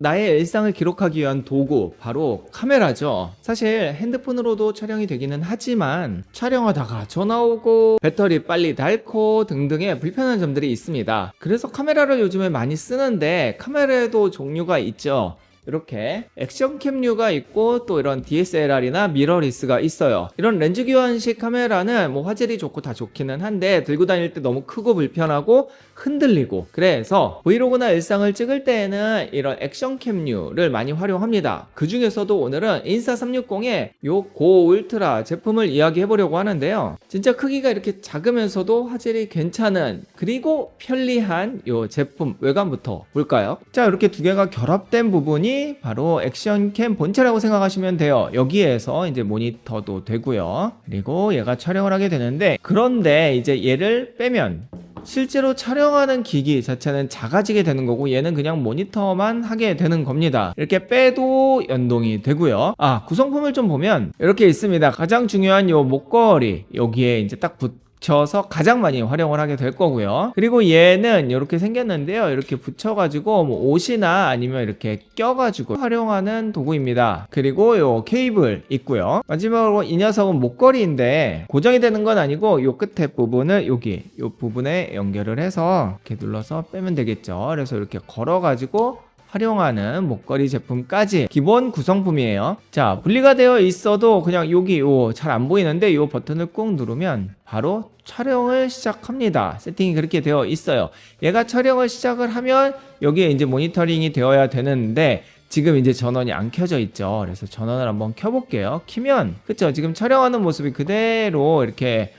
나의 일상을 기록하기 위한 도구, 바로 카메라죠. 사실 핸드폰으로도 촬영이 되기는 하지만 촬영하다가 전화 오고 배터리 빨리 닳고 등등의 불편한 점들이 있습니다. 그래서 카메라를 요즘에 많이 쓰는데 카메라에도 종류가 있죠. 이렇게 액션캠류가 있고 또 이런 DSLR이나 미러리스가 있어요. 이런 렌즈 교환식 카메라는 뭐 화질이 좋고 다 좋기는 한데 들고 다닐 때 너무 크고 불편하고 흔들리고, 그래서 브이로그나 일상을 찍을 때에는 이런 액션캠류를 많이 활용합니다. 그 중에서도 오늘은 인스타360의 요 고 울트라 제품을 이야기해 보려고 하는데요. 진짜 크기가 이렇게 작으면서도 화질이 괜찮은, 그리고 편리한 요 제품 외관부터 볼까요? 자, 이렇게 두 개가 결합된 부분이 바로 액션캠 본체라고 생각하시면 돼요. 여기에서 이제 모니터도 되고요. 그리고 얘가 촬영을 하게 되는데, 그런데 이제 얘를 빼면 실제로 촬영하는 기기 자체는 작아지게 되는 거고 얘는 그냥 모니터만 하게 되는 겁니다. 이렇게 빼도 연동이 되고요. 구성품을 좀 보면 이렇게 있습니다. 가장 중요한 요 목걸이, 여기에 이제 딱 붙여서 가장 많이 활용을 하게 될 거고요. 그리고 얘는 이렇게 생겼는데요. 이렇게 붙여가지고 뭐 옷이나 아니면 이렇게 껴가지고 활용하는 도구입니다. 그리고 요 케이블 있고요. 마지막으로 이 녀석은 목걸이인데 고정이 되는 건 아니고 요 끝에 부분을 여기 요 부분에 연결을 해서 이렇게 눌러서 빼면 되겠죠. 그래서 이렇게 걸어가지고 활용하는 목걸이 제품까지 기본 구성품이에요. 자, 분리가 되어 있어도 그냥 여기 요 잘 안 보이는데 요 버튼을 꾹 누르면 바로 촬영을 시작합니다. 세팅이 그렇게 되어 있어요. 얘가 촬영을 시작을 하면 여기에 이제 모니터링이 되어야 되는데 지금 이제 전원이 안 켜져 있죠. 그래서 전원을 한번 켜볼게요. 키면 그쵸, 지금 촬영하는 모습이 그대로 이렇게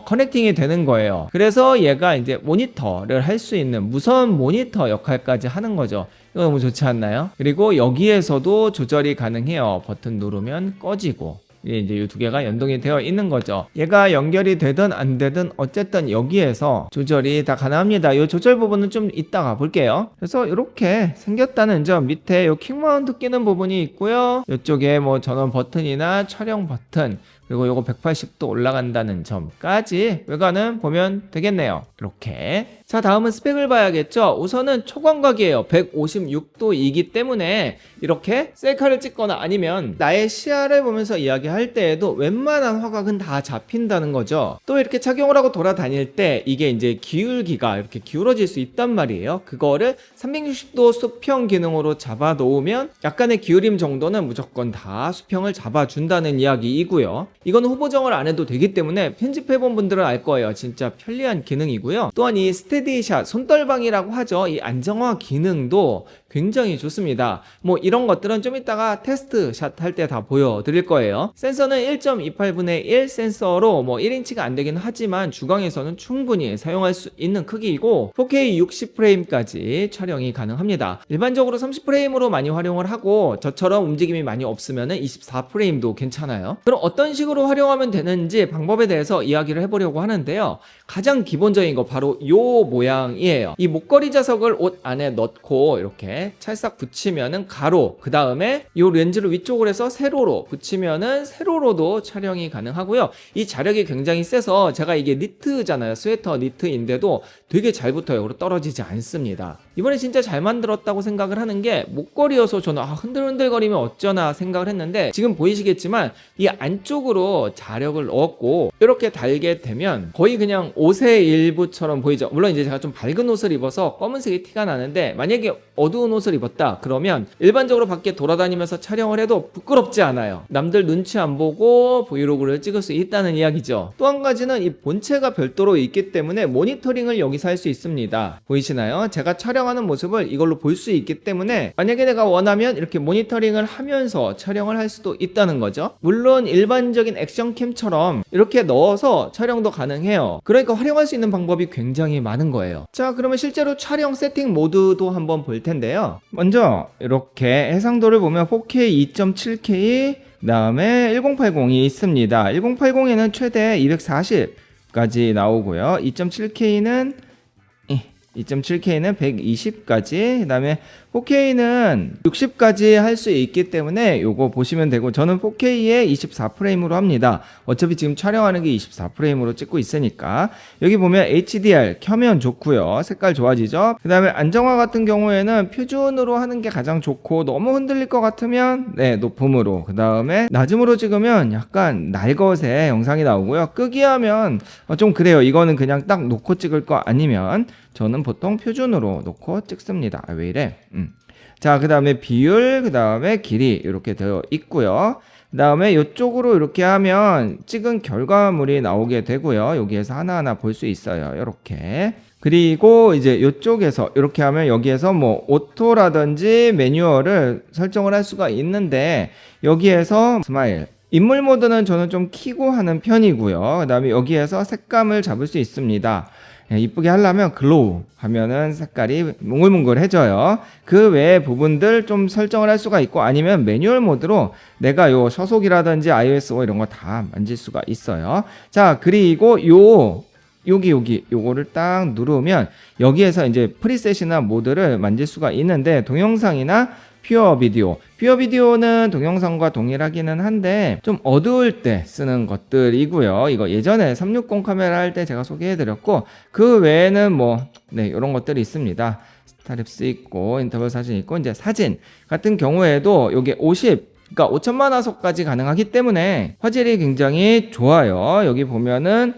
커넥팅이 되는 거예요. 그래서 얘가 이제 모니터를 할 수 있는 무선 모니터 역할까지 하는 거죠. 이거 너무 좋지 않나요? 그리고 여기에서도 조절이 가능해요. 버튼 누르면 꺼지고. 이제 이 두 개가 연동이 되어 있는 거죠. 얘가 연결이 되든 안 되든 어쨌든 여기에서 조절이 다 가능합니다. 이 조절 부분은 좀 이따가 볼게요. 그래서 이렇게 생겼다는 점, 밑에 이 킥마운트 끼는 부분이 있고요. 이쪽에 뭐 전원 버튼이나 촬영 버튼, 그리고 요거 180도 올라간다는 점까지 외관은 보면 되겠네요. 이렇게. 자, 다음은 스펙을 봐야겠죠. 우선은 초광각이에요. 156도이기 때문에 이렇게 셀카를 찍거나 아니면 나의 시야를 보면서 이야기할 때에도 웬만한 화각은 다 잡힌다는 거죠. 또 이렇게 착용을 하고 돌아다닐 때 이게 이제 기울기가 이렇게 기울어질 수 있단 말이에요. 그거를 360도 수평 기능으로 잡아 놓으면 약간의 기울임 정도는 무조건 다 수평을 잡아준다는 이야기이고요. 이건 후보정을 안 해도 되기 때문에 편집해본 분들은 알 거예요. 진짜 편리한 기능이고요. 또한 이 스테디샷, 손떨방이라고 하죠. 이 안정화 기능도 굉장히 좋습니다. 뭐 이런 것들은 좀 이따가 테스트샷 할 때 다 보여드릴 거예요. 센서는 1.28분의 1 센서로 뭐 1인치가 안 되긴 하지만 주광에서는 충분히 사용할 수 있는 크기이고 4K 60프레임까지 촬영이 가능합니다. 일반적으로 30프레임으로 많이 활용을 하고 저처럼 움직임이 많이 없으면 24프레임도 괜찮아요. 그럼 어떤 식으로 활용하면 되는지 방법에 대해서 이야기를 해보려고 하는데요. 가장 기본적인 거 바로 요 모양이에요. 이 목걸이 자석을 옷 안에 넣고 이렇게 찰싹 붙이면은 가로, 그 다음에 요 렌즈를 위쪽으로 해서 세로로 붙이면은 세로로도 촬영이 가능하고요. 이 자력이 굉장히 세서 제가 이게 니트잖아요. 스웨터 니트인데도 되게 잘 붙어요. 그리고 떨어지지 않습니다. 이번에 진짜 잘 만들었다고 생각을 하는 게 목걸이여서 저는 흔들흔들거리면 어쩌나 생각을 했는데 지금 보이시겠지만 이 안쪽으로 자력을 넣었고 이렇게 달게 되면 거의 그냥 옷의 일부처럼 보이죠. 물론 이제 제가 좀 밝은 옷을 입어서 검은색이 티가 나는데 만약에 어두운 옷을 입었다 그러면 일반적으로 밖에 돌아다니면서 촬영을 해도 부끄럽지 않아요. 남들 눈치 안 보고 브이로그를 찍을 수 있다는 이야기죠. 또 한 가지는 이 본체가 별도로 있기 때문에 모니터링을 여기서 할 수 있습니다. 보이시나요? 제가 촬영하는 모습을 이걸로 볼 수 있기 때문에 만약에 내가 원하면 이렇게 모니터링을 하면서 촬영을 할 수도 있다는 거죠. 물론 일반적인 액션캠처럼 이렇게 넣어서 촬영도 가능해요. 그러니까 활용할 수 있는 방법이 굉장히 많은 거예요. 자, 그러면 실제로 촬영 세팅 모드도 한번 볼 텐데요. 먼저 이렇게 해상도를 보면 4K 2.7K 그 다음에 1080이 있습니다. 1080에는 최대 240까지 나오고요. 2.7K는 120까지, 그 다음에 4K는 60까지 할 수 있기 때문에 요거 보시면 되고, 저는 4K에 24프레임으로 합니다. 어차피 지금 촬영하는 게 24프레임으로 찍고 있으니까. 여기 보면 HDR 켜면 좋고요. 색깔 좋아지죠. 그 다음에 안정화 같은 경우에는 표준으로 하는 게 가장 좋고, 너무 흔들릴 것 같으면 높음으로, 그 다음에 낮음으로 찍으면 약간 날것의 영상이 나오고요. 끄기 하면 좀 그래요. 이거는 그냥 딱 놓고 찍을 거 아니면 저는 보통 표준으로 놓고 찍습니다. 왜 이래? 자, 그 다음에 비율, 그 다음에 길이 이렇게 되어 있고요. 그 다음에 이쪽으로 이렇게 하면 찍은 결과물이 나오게 되고요. 여기에서 하나하나 볼 수 있어요. 이렇게. 그리고 이제 이쪽에서 이렇게 하면 여기에서 뭐 오토라든지 매뉴얼을 설정을 할 수가 있는데, 여기에서 스마일 인물 모드는 저는 좀 키고 하는 편이고요. 그 다음에 여기에서 색감을 잡을 수 있습니다. 이쁘게 하려면 글로우 하면은 색깔이 몽글몽글해져요. 그 외의 부분들 좀 설정을 할 수가 있고, 아니면 매뉴얼 모드로 내가 요 서속이라든지 iOS 이런 거 다 만질 수가 있어요. 자, 그리고 요거를 딱 누르면 여기에서 이제 프리셋이나 모드를 만질 수가 있는데, 동영상이나 퓨어 비디오는 동영상과 동일하기는 한데 좀 어두울 때 쓰는 것들이고요. 이거 예전에 360 카메라 할 때 제가 소개해드렸고, 그 외에는 이런 것들이 있습니다. 스타립스 있고, 인터벌 사진 있고, 이제 사진 같은 경우에도 요게 그러니까 5천만 화소까지 가능하기 때문에 화질이 굉장히 좋아요. 여기 보면은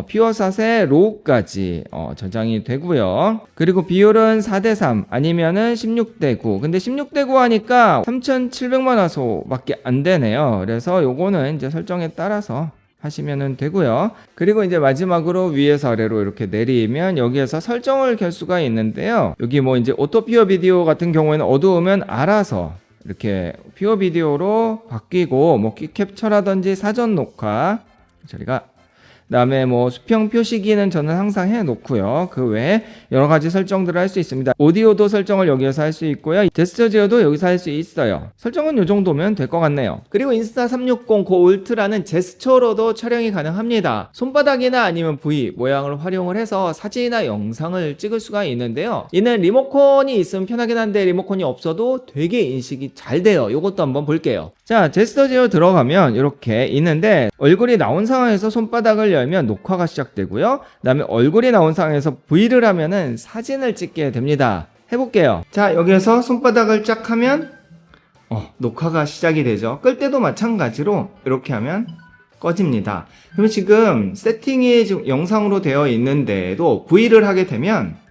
퓨어샷의 로우까지 저장이 되고요. 그리고 비율은 4:3 아니면은 16:9. 근데 16:9 하니까 3700만 화소밖에 안 되네요. 그래서 요거는 이제 설정에 따라서 하시면 되고요. 그리고 이제 마지막으로 위에서 아래로 이렇게 내리면 여기에서 설정을 켤 수가 있는데요. 여기 뭐 이제 오토 퓨어 비디오 같은 경우에는 어두우면 알아서 이렇게 퓨어 비디오로 바뀌고, 뭐 퀵캡처라든지 사전 녹화, 그 다음에 뭐 수평 표시기는 저는 항상 해놓고요. 그 외에 여러 가지 설정들을 할 수 있습니다. 오디오도 설정을 여기에서 할 수 있고요. 제스처 제어도 여기서 할 수 있어요. 설정은 이 정도면 될 것 같네요. 그리고 인스타360 고 울트라는 제스처로도 촬영이 가능합니다. 손바닥이나 아니면 V 모양을 활용을 해서 사진이나 영상을 찍을 수가 있는데요. 이는 리모컨이 있으면 편하긴 한데 리모컨이 없어도 되게 인식이 잘 돼요. 이것도 한번 볼게요. 자, 제스처 제어 들어가면 이렇게 있는데, 얼굴이 나온 상황에서 손바닥을 열면 녹화가 시작되고요. 그 다음에 얼굴이 나온 상황에서 V를 하면은 사진을 찍게 됩니다. 해볼게요. 자, 여기에서 손바닥을 쫙 하면 녹화가 시작이 되죠. 끌 때도 마찬가지로 이렇게 하면 꺼집니다. 그러면 지금 세팅이 지금 영상으로 되어 있는데도 V를 하게 되면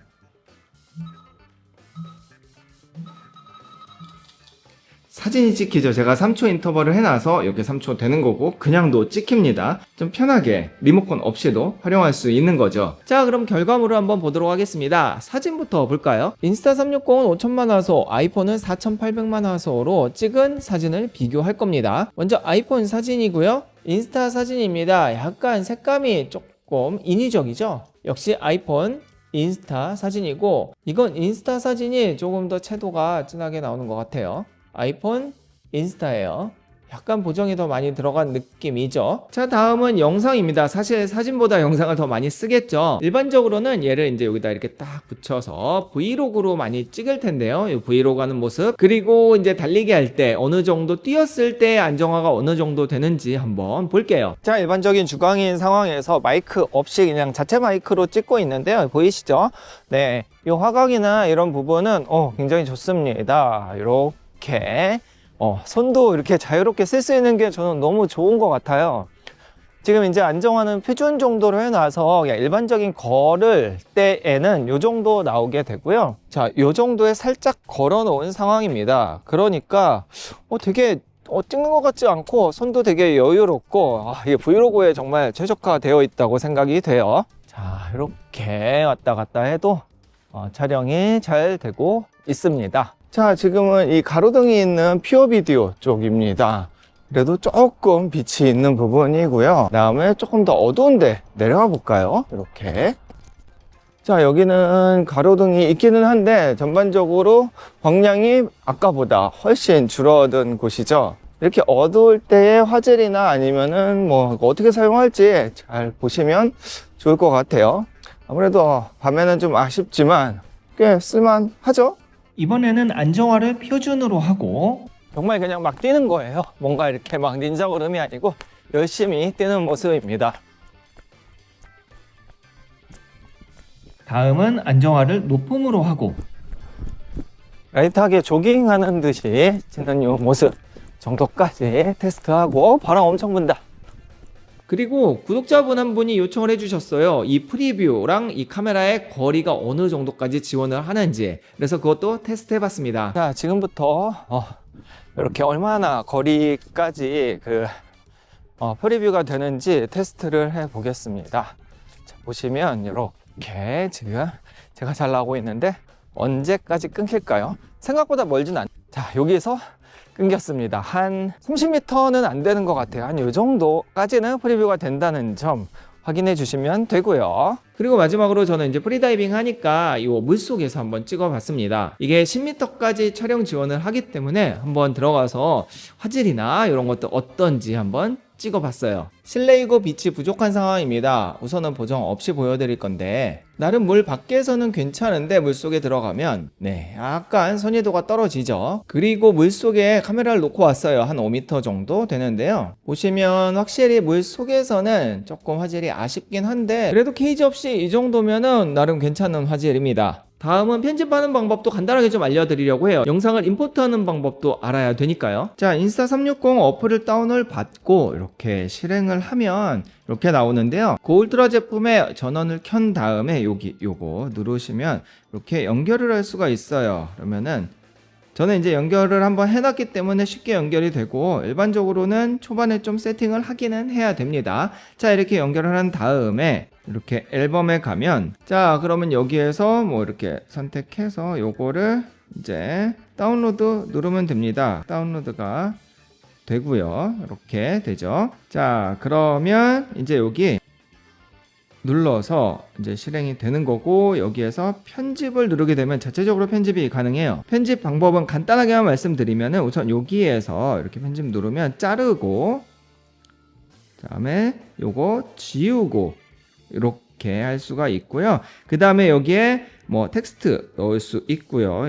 사진이 찍히죠. 제가 3초 인터벌을 해놔서 이렇게 3초 되는 거고, 그냥도 찍힙니다. 좀 편하게 리모컨 없이도 활용할 수 있는 거죠. 자, 그럼 결과물을 한번 보도록 하겠습니다. 사진부터 볼까요? 인스타360은 5천만 화소, 아이폰은 4800만 화소로 찍은 사진을 비교할 겁니다. 먼저 아이폰 사진이고요. 인스타 사진입니다. 약간 색감이 조금 인위적이죠. 역시 아이폰 인스타 사진이고, 이건 인스타 사진이 조금 더 채도가 진하게 나오는 것 같아요. 아이폰 인스타예요. 약간 보정이 더 많이 들어간 느낌이죠. 자, 다음은 영상입니다. 사실 사진보다 영상을 더 많이 쓰겠죠. 일반적으로는 얘를 이제 여기다 이렇게 딱 붙여서 브이로그로 많이 찍을 텐데요. 이 브이로그 하는 모습, 그리고 이제 달리기 할 때 어느 정도 뛰었을 때 안정화가 어느 정도 되는지 한번 볼게요. 자, 일반적인 주광인 상황에서 마이크 없이 그냥 자체 마이크로 찍고 있는데요. 보이시죠? 네, 이 화각이나 이런 부분은 굉장히 좋습니다. 이렇게 손도 이렇게 자유롭게 쓸 수 있는 게 저는 너무 좋은 것 같아요. 지금 이제 안정화는 표준 정도로 해놔서 그냥 일반적인 걸을 때에는 이 정도 나오게 되고요. 자, 이 정도에 살짝 걸어 놓은 상황입니다. 그러니까 되게 찍는 것 같지 않고 손도 되게 여유롭고, 이게 브이로그에 정말 최적화되어 있다고 생각이 돼요. 자, 이렇게 왔다 갔다 해도 촬영이 잘 되고 있습니다. 자, 지금은 이 가로등이 있는 퓨어 비디오 쪽입니다. 그래도 조금 빛이 있는 부분이고요. 그 다음에 조금 더 어두운데 내려가 볼까요? 이렇게. 자, 여기는 가로등이 있기는 한데 전반적으로 광량이 아까보다 훨씬 줄어든 곳이죠. 이렇게 어두울 때의 화질이나 아니면은 뭐 어떻게 사용할지 잘 보시면 좋을 것 같아요. 아무래도 밤에는 좀 아쉽지만 꽤 쓸만하죠? 이번에는 안정화를 표준으로 하고 정말 그냥 막 뛰는 거예요. 뭔가 이렇게 막 닌자 걸음이 아니고 열심히 뛰는 모습입니다. 다음은 안정화를 높음으로 하고 라이트하게 조깅하는 듯이 뛰는 이 모습 정도까지 테스트하고 바람 엄청 분다. 그리고 구독자분 한 분이 요청을 해주셨어요. 이 프리뷰랑 이 카메라의 거리가 어느 정도까지 지원을 하는지. 그래서 그것도 테스트 해봤습니다. 자, 지금부터 이렇게 얼마나 거리까지 프리뷰가 되는지 테스트를 해보겠습니다. 자, 보시면 이렇게 지금 제가 잘 나오고 있는데 언제까지 끊길까요? 생각보다 멀진 않. 자, 여기서 끊겼습니다. 한 30m는 안 되는 것 같아요. 한 이 정도까지는 프리뷰가 된다는 점 확인해 주시면 되고요. 그리고 마지막으로 저는 이제 프리다이빙 하니까 이 물속에서 한번 찍어 봤습니다. 이게 10m까지 촬영 지원을 하기 때문에 한번 들어가서 화질이나 이런 것도 어떤지 한번 찍어 봤어요. 실내이고 빛이 부족한 상황입니다. 우선은 보정 없이 보여드릴 건데 나름 물 밖에서는 괜찮은데 물속에 들어가면 약간 선의도가 떨어지죠. 그리고 물속에 카메라를 놓고 왔어요. 한 5m 정도 되는데요. 보시면 확실히 물속에서는 조금 화질이 아쉽긴 한데 그래도 케이지 없이 이 정도면은 나름 괜찮은 화질입니다. 다음은 편집하는 방법도 간단하게 좀 알려드리려고 해요. 영상을 임포트하는 방법도 알아야 되니까요. 자, 인스타360 어플을 다운을 받고 이렇게 실행을 하면 이렇게 나오는데요. 고울트라 제품의 전원을 켠 다음에 요거 누르시면 이렇게 연결을 할 수가 있어요. 그러면은 저는 이제 연결을 한번 해놨기 때문에 쉽게 연결이 되고 일반적으로는 초반에 좀 세팅을 하기는 해야 됩니다. 자, 이렇게 연결을 한 다음에 이렇게 앨범에 가면 자, 그러면 여기에서 뭐 이렇게 선택해서 요거를 이제 다운로드 누르면 됩니다. 다운로드가 되고요. 이렇게 되죠. 자, 그러면 이제 여기 눌러서 이제 실행이 되는 거고 여기에서 편집을 누르게 되면 자체적으로 편집이 가능해요. 편집 방법은 간단하게만 말씀드리면은 우선 여기에서 이렇게 편집 누르면 자르고 그다음에 요거 지우고 이렇게 할 수가 있고요. 그 다음에 여기에 뭐 텍스트 넣을 수 있고요.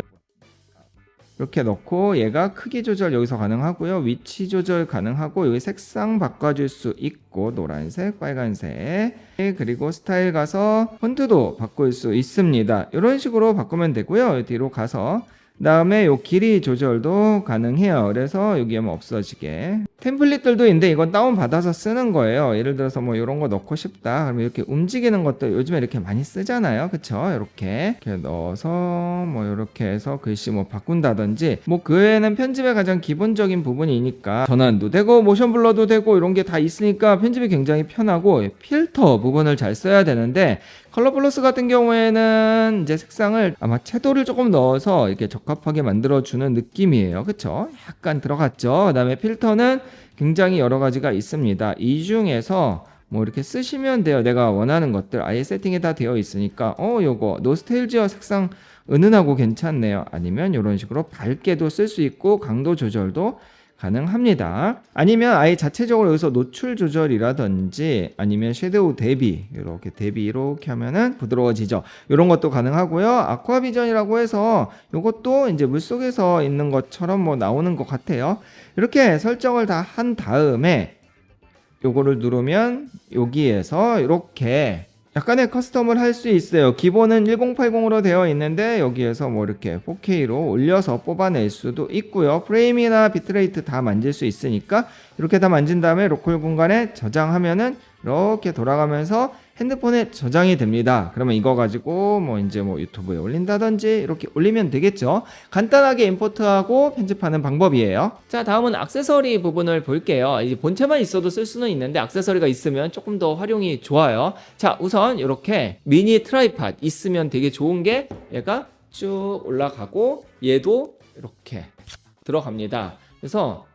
이렇게 넣고 얘가 크기 조절 여기서 가능하고요. 위치 조절 가능하고 여기 색상 바꿔줄 수 있고 노란색, 빨간색 그리고 스타일 가서 폰트도 바꿀 수 있습니다. 이런 식으로 바꾸면 되고요. 뒤로 가서 다음에 요 길이 조절도 가능해요. 그래서 여기에 뭐 없어지게 템플릿들도 있는데 이건 다운 받아서 쓰는 거예요. 예를 들어서 뭐 이런 거 넣고 싶다 그러면 이렇게 움직이는 것도 요즘에 이렇게 많이 쓰잖아요. 그쵸? 이렇게 넣어서 뭐 이렇게 해서 글씨 뭐 바꾼다든지 뭐 그 외에는 편집의 가장 기본적인 부분이니까 전환도 되고 모션 블러도 되고 이런 게 다 있으니까 편집이 굉장히 편하고 필터 부분을 잘 써야 되는데 컬러 플러스 같은 경우에는 이제 색상을 아마 채도를 조금 넣어서 이렇게 적합하게 만들어주는 느낌이에요. 그쵸? 약간 들어갔죠? 그 다음에 필터는 굉장히 여러 가지가 있습니다. 이 중에서 뭐 이렇게 쓰시면 돼요. 내가 원하는 것들 아예 세팅이 다 되어 있으니까 요거 노스텔지어 색상 은은하고 괜찮네요. 아니면 이런 식으로 밝게도 쓸 수 있고 강도 조절도 가능합니다. 아니면 아예 자체적으로 여기서 노출 조절이라든지 아니면 섀도우 대비 이렇게 하면은 부드러워지죠. 이런 것도 가능하고요. 아쿠아 비전이라고 해서 이것도 이제 물속에서 있는 것처럼 뭐 나오는 것 같아요. 이렇게 설정을 다 한 다음에 요거를 누르면 여기에서 이렇게 약간의 커스텀을 할 수 있어요. 기본은 1080으로 되어 있는데 여기에서 뭐 이렇게 4K로 올려서 뽑아낼 수도 있고요. 프레임이나 비트레이트 다 만질 수 있으니까 이렇게 다 만진 다음에 로컬 공간에 저장하면은 이렇게 돌아가면서 핸드폰에 저장이 됩니다. 그러면 이거 가지고 뭐 이제 뭐 유튜브에 올린다든지 이렇게 올리면 되겠죠. 간단하게 임포트하고 편집하는 방법이에요. 자, 다음은 액세서리 부분을 볼게요. 이제 본체만 있어도 쓸 수는 있는데 액세서리가 있으면 조금 더 활용이 좋아요. 자, 우선 이렇게 미니 트라이팟 있으면 되게 좋은 게 얘가 쭉 올라가고 얘도 이렇게 들어갑니다. 그래서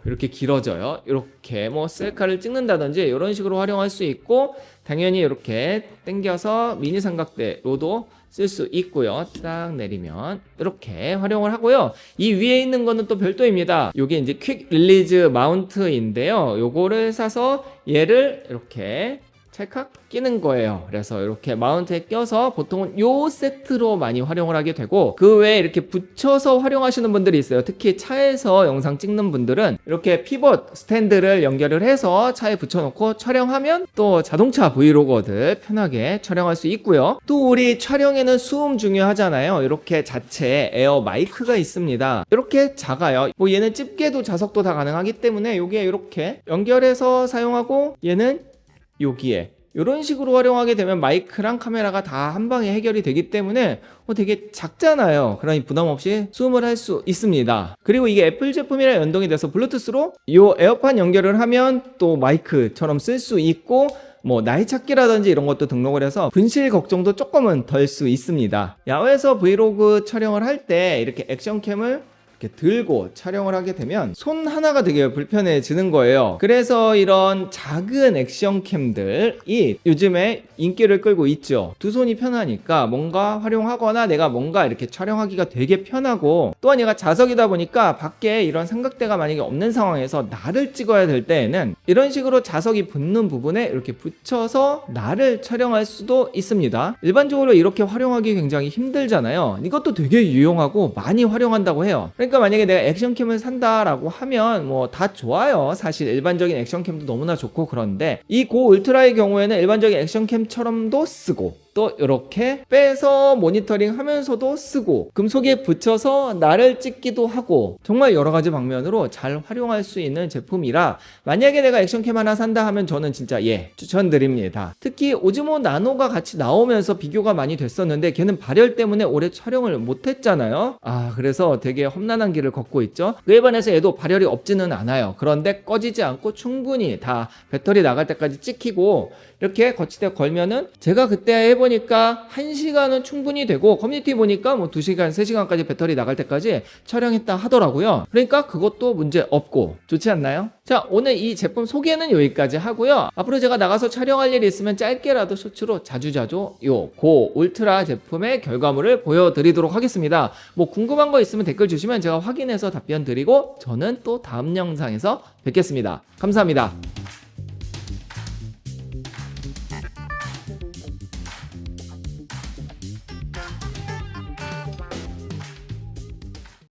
이렇게 길어져요. 이렇게 뭐 셀카를 찍는다든지 이런 식으로 활용할 수 있고 당연히 이렇게 당겨서 미니 삼각대로도 쓸 수 있고요. 딱 내리면 이렇게 활용을 하고요. 이 위에 있는 거는 또 별도입니다. 이게 이제 퀵 릴리즈 마운트인데요. 요거를 사서 얘를 이렇게 찰칵 끼는 거예요. 그래서 이렇게 마운트에 껴서 보통은 요 세트로 많이 활용을 하게 되고, 그 외에 이렇게 붙여서 활용하시는 분들이 있어요. 특히 차에서 영상 찍는 분들은 이렇게 피벗 스탠드를 연결을 해서 차에 붙여놓고 촬영하면 또 자동차 브이로거들 편하게 촬영할 수 있고요. 또 우리 촬영에는 수음 중요하잖아요. 이렇게 자체 에어 마이크가 있습니다. 이렇게 작아요. 뭐 얘는 집게도 자석도 다 가능하기 때문에 여기에 이렇게 연결해서 사용하고, 얘는 여기에 이런 식으로 활용하게 되면 마이크랑 카메라가 다 한 방에 해결이 되기 때문에 되게 작잖아요. 그러니 부담 없이 수음을 할 수 있습니다. 그리고 이게 애플 제품이랑 연동이 돼서 블루투스로 이 에어팟 연결을 하면 또 마이크처럼 쓸 수 있고, 뭐 나이 찾기라든지 이런 것도 등록을 해서 분실 걱정도 조금은 덜 수 있습니다. 야외에서 브이로그 촬영을 할 때 이렇게 액션캠을 이렇게 들고 촬영을 하게 되면 손 하나가 되게 불편해지는 거예요. 그래서 이런 작은 액션캠들이 요즘에 인기를 끌고 있죠. 두 손이 편하니까 뭔가 활용하거나 내가 뭔가 이렇게 촬영하기가 되게 편하고, 또한 얘가 자석이다 보니까 밖에 이런 삼각대가 만약에 없는 상황에서 나를 찍어야 될 때에는 이런 식으로 자석이 붙는 부분에 이렇게 붙여서 나를 촬영할 수도 있습니다. 일반적으로 이렇게 활용하기 굉장히 힘들잖아요. 이것도 되게 유용하고 많이 활용한다고 해요. 그러니까 만약에 내가 액션캠을 산다라고 하면 뭐 다 좋아요. 사실 일반적인 액션캠도 너무나 좋고, 그런데 이 고 울트라의 경우에는 일반적인 액션캠처럼도 쓰고, 또 이렇게 빼서 모니터링 하면서도 쓰고, 금속에 붙여서 나를 찍기도 하고, 정말 여러 가지 방면으로 잘 활용할 수 있는 제품이라 만약에 내가 액션캠 하나 산다 하면 저는 진짜 추천드립니다. 특히 오즈모 나노가 같이 나오면서 비교가 많이 됐었는데 걔는 발열 때문에 오래 촬영을 못했잖아요. 그래서 되게 험난한 길을 걷고 있죠. 그에 반해서 얘도 발열이 없지는 않아요. 그런데 꺼지지 않고 충분히 다 배터리 나갈 때까지 찍히고, 이렇게 거치대 걸면은 제가 그때 해보니까 1시간은 충분히 되고, 커뮤니티 보니까 뭐 2시간, 3시간까지 배터리 나갈 때까지 촬영했다 하더라고요. 그러니까 그것도 문제 없고 좋지 않나요? 자, 오늘 이 제품 소개는 여기까지 하고요. 앞으로 제가 나가서 촬영할 일이 있으면 짧게라도 쇼츠로 자주자주 요 고 울트라 제품의 결과물을 보여드리도록 하겠습니다. 뭐 궁금한 거 있으면 댓글 주시면 제가 확인해서 답변 드리고, 저는 또 다음 영상에서 뵙겠습니다. 감사합니다.